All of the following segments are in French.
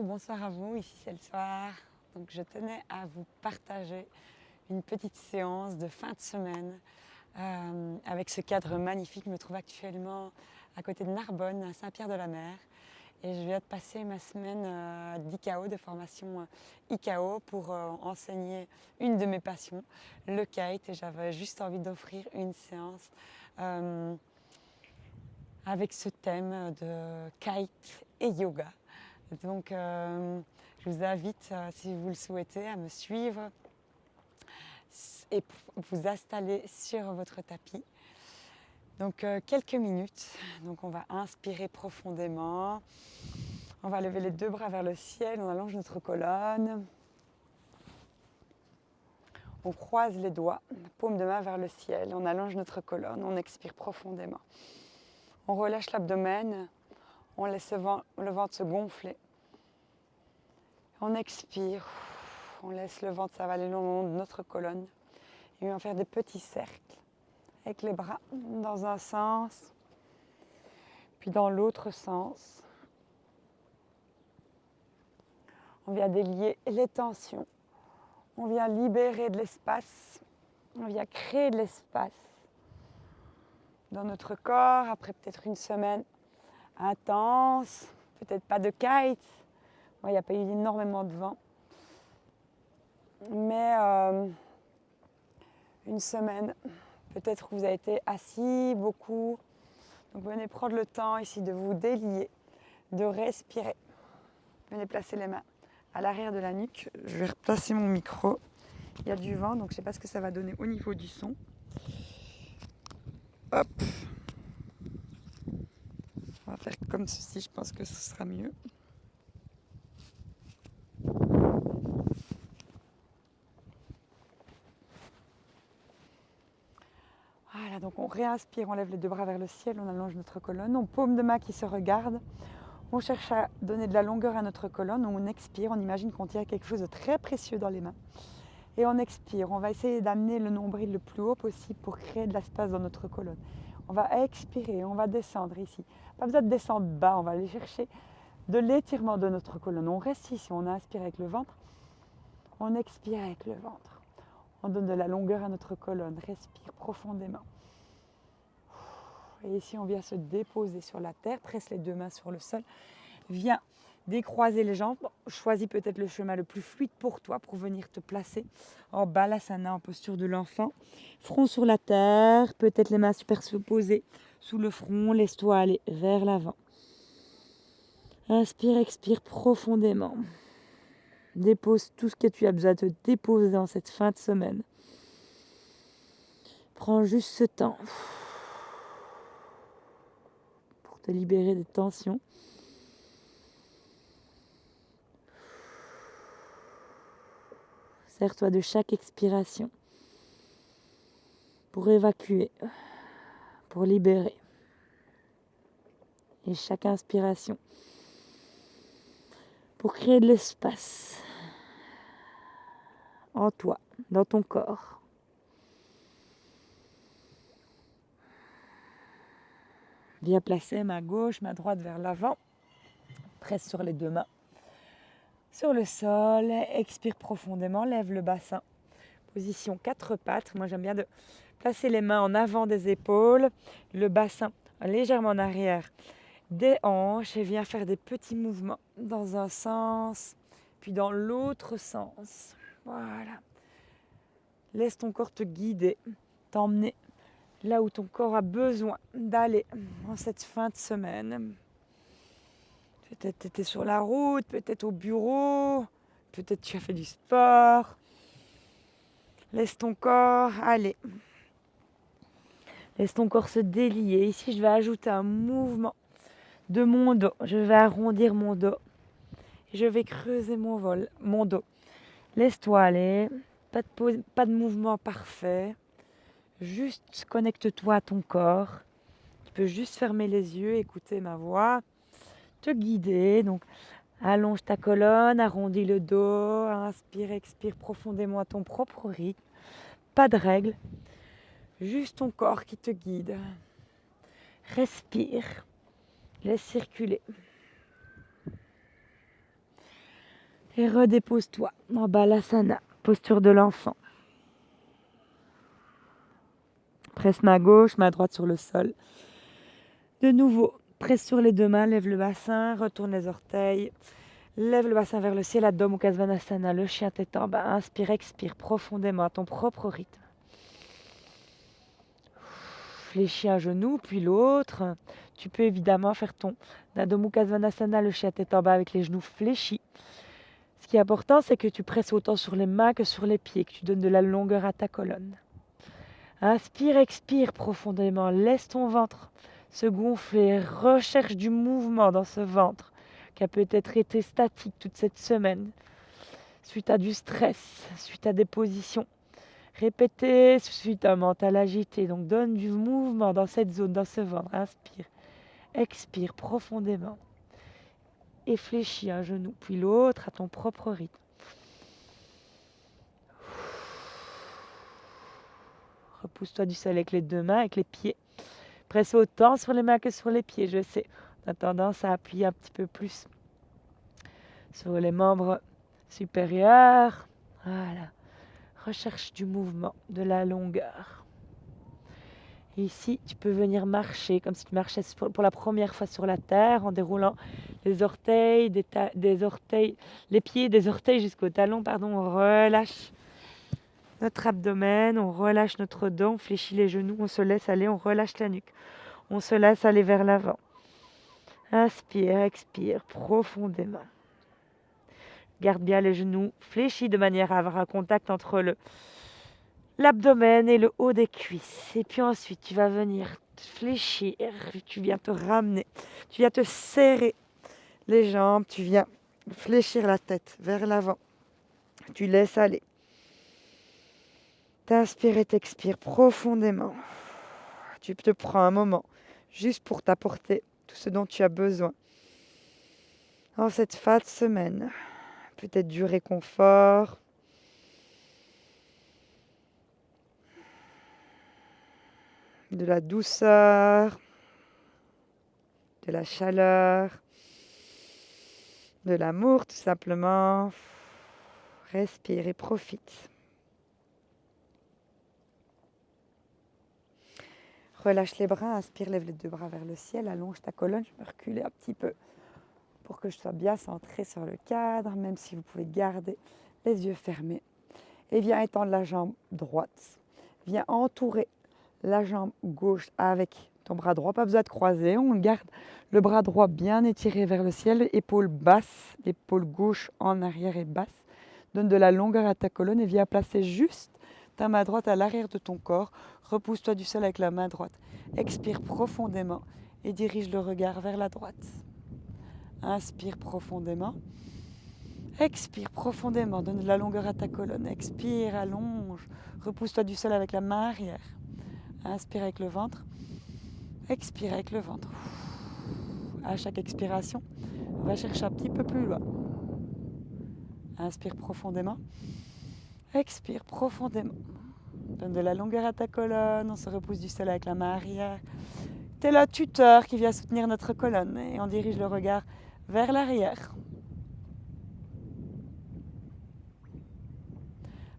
bonsoir à vous, ici c'est le soir. Donc je tenais à vous partager une petite séance de fin de semaine avec ce cadre magnifique. Je me trouve actuellement à côté de Narbonne, à Saint-Pierre-de-la-Mer. Et je viens de passer ma semaine d'ICAO, de formation ICAO, pour enseigner une de mes passions, le kite. Et j'avais juste envie d'offrir une séance avec ce thème de kite et yoga. Donc je vous invite, si vous le souhaitez, à me suivre et vous installer sur votre tapis. Donc quelques minutes. Donc on va inspirer profondément. On va lever les deux bras vers le ciel, on allonge notre colonne. On croise les doigts, paume de main vers le ciel, on allonge notre colonne, on expire profondément. On relâche l'abdomen, on laisse le ventre se gonfler. On expire, on laisse le ventre s'avaler le long de notre colonne. Et on va faire des petits cercles avec les bras dans un sens, puis dans l'autre sens. On vient délier les tensions. On vient libérer de l'espace. On vient créer de l'espace dans notre corps après peut-être une semaine intense, peut-être pas de kite. Bon, il n'y a pas eu énormément de vent. Mais une semaine, peut-être que vous avez été assis beaucoup. Donc venez prendre le temps ici de vous délier, de respirer. Venez placer les mains à l'arrière de la nuque. Je vais replacer mon micro. Il y a du vent, donc je ne sais pas ce que ça va donner au niveau du son. Hop. On va faire comme ceci, je pense que ce sera mieux. Voilà, donc on réinspire, on lève les deux bras vers le ciel, on allonge notre colonne, on paume de main qui se regarde. On cherche à donner de la longueur à notre colonne, on expire, on imagine qu'on tient quelque chose de très précieux dans les mains. Et on expire, on va essayer d'amener le nombril le plus haut possible pour créer de l'espace dans notre colonne. On va expirer, on va descendre ici. Pas besoin de descendre bas, on va aller chercher de l'étirement de notre colonne. On reste ici, on inspire avec le ventre, on expire avec le ventre. On donne de la longueur à notre colonne, respire profondément. Et ici, on vient se déposer sur la terre, presse les deux mains sur le sol. Viens décroiser les jambes. Choisis peut-être le chemin le plus fluide pour toi pour venir te placer en balasana, en posture de l'enfant. Front sur la terre, peut-être les mains superposées sous le front. Laisse-toi aller vers l'avant. Inspire, expire profondément. Dépose tout ce que tu as besoin de déposer en cette fin de semaine. Prends juste ce temps pour te libérer des tensions. Sers-toi de chaque expiration pour évacuer, pour libérer. Et chaque inspiration pour créer de l'espace en toi, dans ton corps. Viens placer main gauche, main droite vers l'avant. Presse sur les deux mains. Sur le sol, expire profondément, lève le bassin. Position quatre pattes. Moi, j'aime bien de placer les mains en avant des épaules, le bassin légèrement en arrière des hanches et viens faire des petits mouvements dans un sens, puis dans l'autre sens. Voilà. Laisse ton corps te guider, t'emmener là où ton corps a besoin d'aller en cette fin de semaine. Peut-être tu étais sur la route, peut-être au bureau, peut-être tu as fait du sport. Laisse ton corps aller. Laisse ton corps se délier. Ici, je vais ajouter un mouvement de mon dos. Je vais arrondir mon dos. Je vais creuser mon dos. Laisse-toi aller. Pas de mouvement parfait. Juste connecte-toi à ton corps. Tu peux juste fermer les yeux, écouter ma voix, te guider. Donc, allonge ta colonne, arrondis le dos, inspire, expire profondément à ton propre rythme. Pas de règle, juste ton corps qui te guide. Respire, laisse circuler. Et redépose-toi en Balasana, posture de l'enfant. Presse main gauche, main droite sur le sol. De nouveau, presse sur les deux mains, lève le bassin, retourne les orteils. Lève le bassin vers le ciel, Adho Mukha Svanasana, le chien tête en bas. Inspire, expire profondément à ton propre rythme. Fléchis un genou, puis l'autre. Tu peux évidemment faire ton Adho Mukha Svanasana, le chien tête en bas avec les genoux fléchis. Ce qui est important, c'est que tu presses autant sur les mains que sur les pieds, que tu donnes de la longueur à ta colonne. Inspire, expire profondément, laisse ton ventre se gonfler, recherche du mouvement dans ce ventre qui a peut-être été statique toute cette semaine, suite à du stress, suite à des positions répétées, suite à un mental agité. Donc donne du mouvement dans cette zone, dans ce ventre. Inspire, expire profondément et fléchis un genou puis l'autre à ton propre rythme. Repousse-toi du sol avec les deux mains, avec les pieds. Presse autant sur les mains que sur les pieds, je sais. On a tendance à appuyer un petit peu plus sur les membres supérieurs. Voilà. Recherche du mouvement, de la longueur. Et ici, tu peux venir marcher comme si tu marchais pour la première fois sur la terre en déroulant les orteils, des orteils, les pieds des orteils jusqu'au talon. On relâche notre abdomen, on relâche notre dos, on fléchit les genoux, on se laisse aller, on relâche la nuque. On se laisse aller vers l'avant. Inspire, expire profondément. Garde bien les genoux fléchis de manière à avoir un contact entre l'abdomen et le haut des cuisses. Et puis ensuite, tu vas venir fléchir, tu viens te ramener, tu viens te serrer les jambes, tu viens fléchir la tête vers l'avant. Tu laisses aller. T'inspires et t'expires profondément. Tu te prends un moment juste pour t'apporter tout ce dont tu as besoin. En cette fin de semaine, peut-être du réconfort, de la douceur, de la chaleur, de l'amour tout simplement. Respire et profite. Relâche les bras, inspire, lève les deux bras vers le ciel, allonge ta colonne. Je vais reculer un petit peu pour que je sois bien centrée sur le cadre, même si vous pouvez garder les yeux fermés. Et viens étendre la jambe droite. Viens entourer la jambe gauche avec ton bras droit. Pas besoin de croiser, on garde le bras droit bien étiré vers le ciel, épaule basse, l'épaule gauche en arrière et basse. Donne de la longueur à ta colonne et viens placer juste ta main droite à l'arrière de ton corps. Repousse-toi du sol avec la main droite. Expire profondément et dirige le regard vers la droite. Inspire profondément. Expire profondément. Donne de la longueur à ta colonne. Expire, allonge. Repousse-toi du sol avec la main arrière. Inspire avec le ventre. Expire avec le ventre. À chaque expiration, va chercher un petit peu plus loin. Inspire profondément. Expire profondément. Donne de la longueur à ta colonne. On se repousse du sol avec la main arrière. C'est le tuteur qui vient soutenir notre colonne et on dirige le regard vers l'arrière.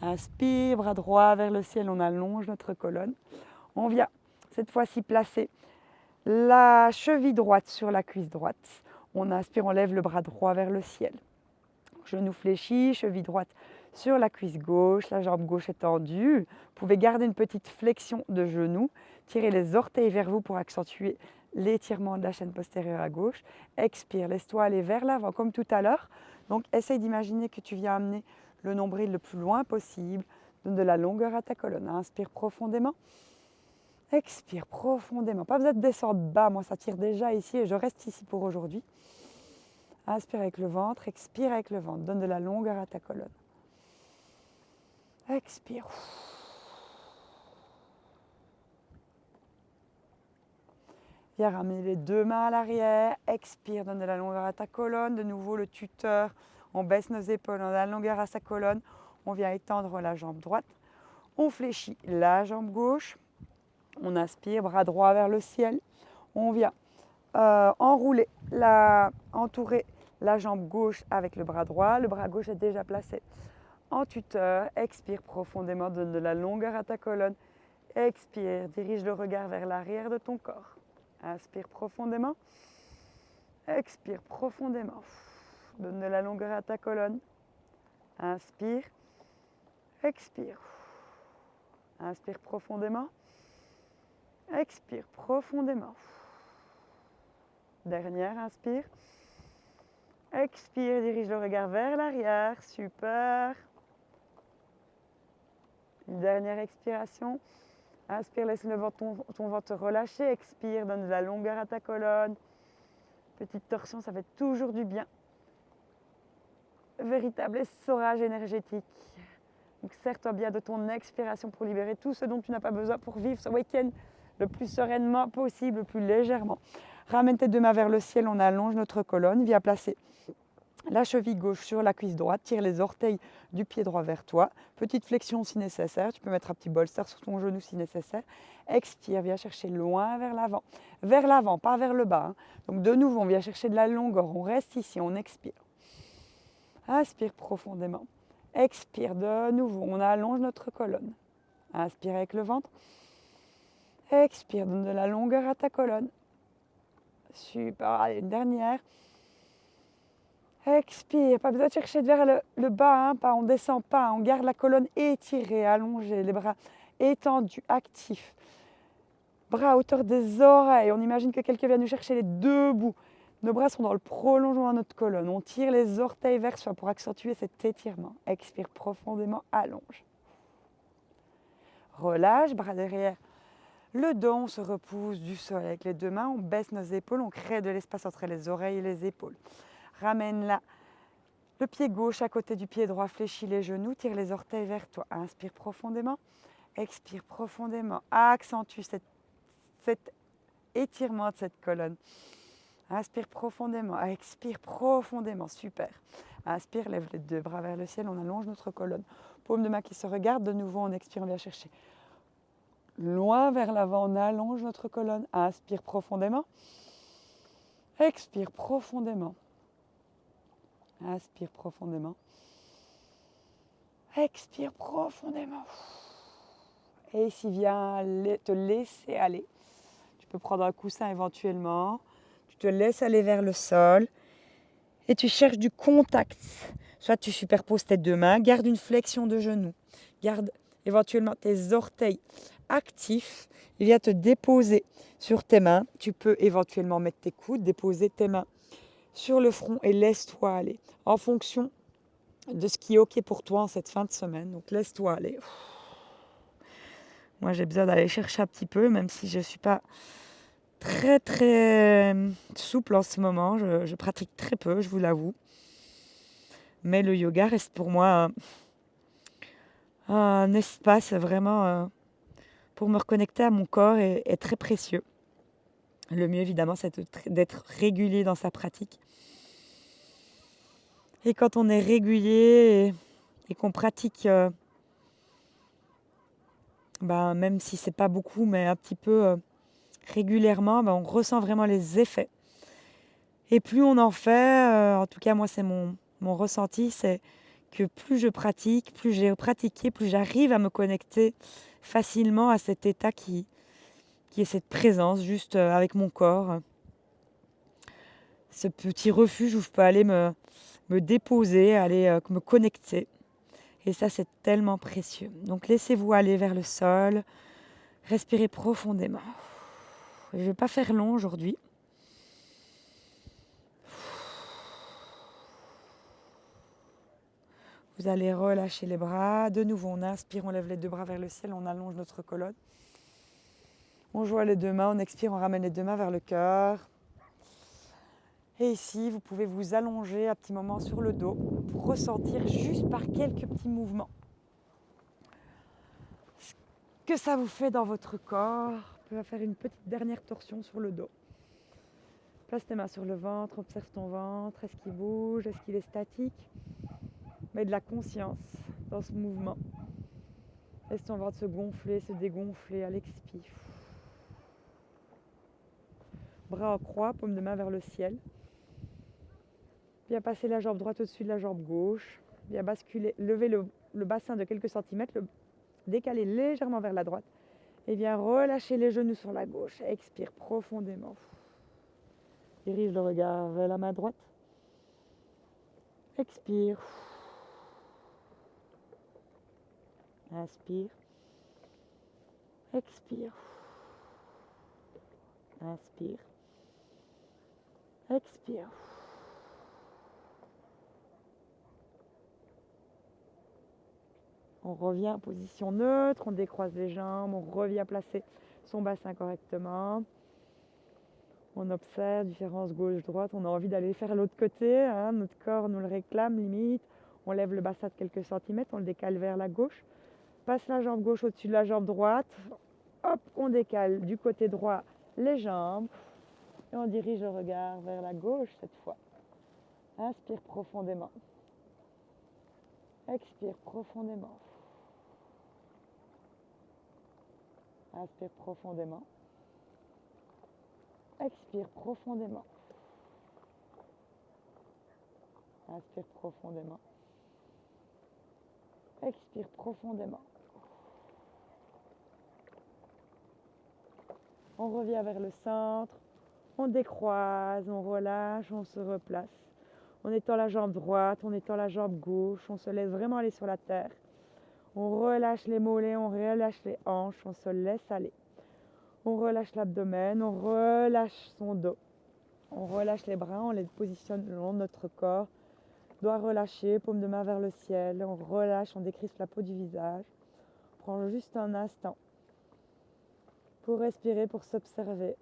Inspire, bras droit vers le ciel, on allonge notre colonne. On vient cette fois-ci placer la cheville droite sur la cuisse droite. On inspire, on lève le bras droit vers le ciel. Genou fléchi, cheville droite sur la cuisse gauche, la jambe gauche est tendue. Vous pouvez garder une petite flexion de genou. Tirez les orteils vers vous pour accentuer l'étirement de la chaîne postérieure à gauche. Expire, laisse-toi aller vers l'avant comme tout à l'heure. Donc essaye d'imaginer que tu viens amener le nombril le plus loin possible. Donne de la longueur à ta colonne. Inspire profondément. Expire profondément. Pas besoin de descendre bas, moi ça tire déjà ici et je reste ici pour aujourd'hui. Inspire avec le ventre, expire avec le ventre. Donne de la longueur à ta colonne. Expire. Viens ramener les deux mains à l'arrière. Expire, donne de la longueur à ta colonne. De nouveau le tuteur. On baisse nos épaules, on a la longueur à sa colonne. On vient étendre la jambe droite. On fléchit la jambe gauche. On inspire, bras droit vers le ciel. On vient enrouler, entourer la jambe gauche avec le bras droit. Le bras gauche est déjà placé en tuteur. Expire profondément, donne de la longueur à ta colonne. Expire, dirige le regard vers l'arrière de ton corps. Inspire profondément. Expire profondément. Donne de la longueur à ta colonne. Inspire. Expire. Inspire profondément. Expire profondément. Dernière, inspire. Expire, dirige le regard vers l'arrière. Super. Une dernière expiration. Inspire, laisse ton ventre relâcher. Expire, donne de la longueur à ta colonne. Petite torsion, ça fait toujours du bien. Véritable essorage énergétique. Donc serre-toi bien de ton expiration pour libérer tout ce dont tu n'as pas besoin pour vivre ce week-end le plus sereinement possible, le plus légèrement. Ramène tes deux mains vers le ciel, on allonge notre colonne. Viens placer la cheville gauche sur la cuisse droite. Tire les orteils du pied droit vers toi. Petite flexion si nécessaire. Tu peux mettre un petit bolster sur ton genou si nécessaire. Expire, viens chercher loin vers l'avant. Vers l'avant, pas vers le bas. Donc de nouveau, on vient chercher de la longueur. On reste ici, on expire. Inspire profondément. Expire de nouveau, on allonge notre colonne. Inspire avec le ventre. Expire, donne de la longueur à ta colonne. Super, allez, une dernière. Expire, pas besoin de chercher vers le bas, pas, on ne descend pas, on garde la colonne étirée, allongée, les bras étendus, actifs. Bras à hauteur des oreilles, on imagine que quelqu'un vient nous chercher les deux bouts. Nos bras sont dans le prolongement de notre colonne. On tire les orteils vers soi pour accentuer cet étirement. Expire profondément, allonge. Relâche, bras derrière. Le dos, on se repousse du sol avec les deux mains. On baisse nos épaules, on crée de l'espace entre les oreilles et les épaules. Ramène là le pied gauche à côté du pied droit, fléchis les genoux, tire les orteils vers toi. Inspire profondément, expire profondément. Accentue cet étirement de cette colonne. Inspire profondément, expire profondément, super. Inspire, lève les deux bras vers le ciel, on allonge notre colonne. Paume de main qui se regarde, de nouveau on expire, on vient chercher. Loin vers l'avant, on allonge notre colonne. Inspire profondément, expire profondément. Inspire profondément, expire profondément. Et ici, viens te laisser aller. Tu peux prendre un coussin éventuellement. Tu te laisses aller vers le sol et tu cherches du contact. Soit tu superposes tes deux mains, garde une flexion de genou, garde éventuellement tes orteils actifs et viens te déposer sur tes mains. Tu peux éventuellement mettre tes coudes, déposer tes mains sur le front et laisse-toi aller en fonction de ce qui est OK pour toi en cette fin de semaine. Donc laisse-toi aller. Moi j'ai besoin d'aller chercher un petit peu, même si je ne suis pas très souple en ce moment. Je pratique très peu, je vous l'avoue. Mais le yoga reste pour moi un espace vraiment pour me reconnecter à mon corps est très précieux. Le mieux évidemment c'est d'être régulier dans sa pratique. Et quand on est régulier et qu'on pratique, même si c'est pas beaucoup, mais un petit peu régulièrement, on ressent vraiment les effets. Et plus on en fait, en tout cas moi c'est mon ressenti, c'est que plus je pratique, plus j'ai pratiqué, plus j'arrive à me connecter facilement à cet état qui est cette présence juste avec mon corps. Ce petit refuge où je peux aller me déposer, aller me connecter. Et ça, c'est tellement précieux. Donc, laissez-vous aller vers le sol. Respirez profondément. Je ne vais pas faire long aujourd'hui. Vous allez relâcher les bras. De nouveau, on inspire, on lève les deux bras vers le ciel, on allonge notre colonne. On joint les deux mains, on expire, on ramène les deux mains vers le cœur. Et ici, vous pouvez vous allonger un petit moment sur le dos pour ressentir juste par quelques petits mouvements ce que ça vous fait dans votre corps. Vous pouvez faire une petite dernière torsion sur le dos. Place tes mains sur le ventre, observe ton ventre. Est-ce qu'il bouge? Est-ce qu'il est statique? Mets de la conscience dans ce mouvement. Laisse ton ventre se gonfler, se dégonfler à l'expire. Bras en croix, paume de main vers le ciel. Bien passer la jambe droite au-dessus de la jambe gauche. Bien basculer, lever le bassin de quelques centimètres, le décaler légèrement vers la droite. Et bien relâcher les genoux sur la gauche. Expire profondément. Dirige le regard vers la main droite. Expire. Inspire. Expire. Inspire. Expire. On revient en position neutre, on décroise les jambes, on revient placer son bassin correctement. On observe différence gauche-droite, on a envie d'aller faire l'autre côté, hein, notre corps nous le réclame limite. On lève le bassin de quelques centimètres, on le décale vers la gauche. Passe la jambe gauche au-dessus de la jambe droite. Hop, on décale du côté droit les jambes. Et on dirige le regard vers la gauche cette fois. Inspire profondément. Expire profondément. Inspire profondément. Expire profondément. Inspire profondément. Expire profondément. On revient vers le centre. On décroise, on relâche, on se replace. On étend la jambe droite, on étend la jambe gauche. On se laisse vraiment aller sur la terre. On relâche les mollets, on relâche les hanches, on se laisse aller. On relâche l'abdomen, on relâche son dos. On relâche les bras, on les positionne le long de notre corps. Doigt relâché, paume de main vers le ciel. On relâche, on décrispe la peau du visage. On prend juste un instant pour respirer, pour s'observer.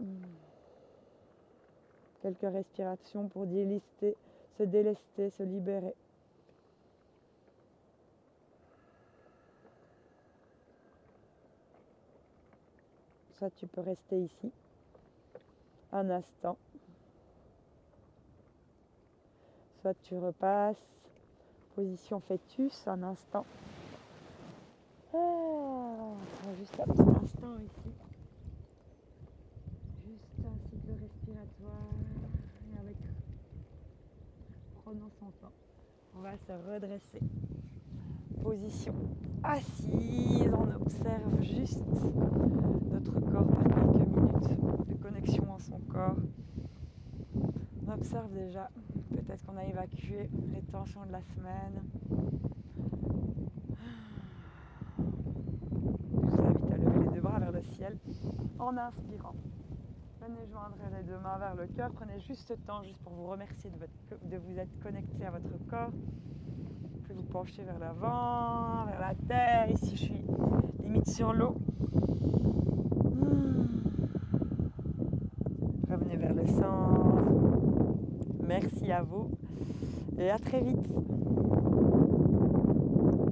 Quelques respirations pour délester, se délester, se libérer. Soit tu peux rester ici un instant. Soit tu repasses position fœtus un instant. On prend juste un petit instant ici. Juste un cycle respiratoire. Et avec prenant son temps, on va se redresser. Position assise, on observe juste notre corps par quelques minutes de connexion à son corps. On observe déjà, peut-être qu'on a évacué les tensions de la semaine. Je vous invite à lever les deux bras vers le ciel en inspirant. Venez joindre les deux mains vers le cœur. Prenez juste ce temps juste pour vous remercier de vous être connecté à votre corps. Vous pouvez vous pencher vers l'avant, vers la terre. Ici, je suis limite sur l'eau. Revenez vers le centre. Merci à vous et à très vite.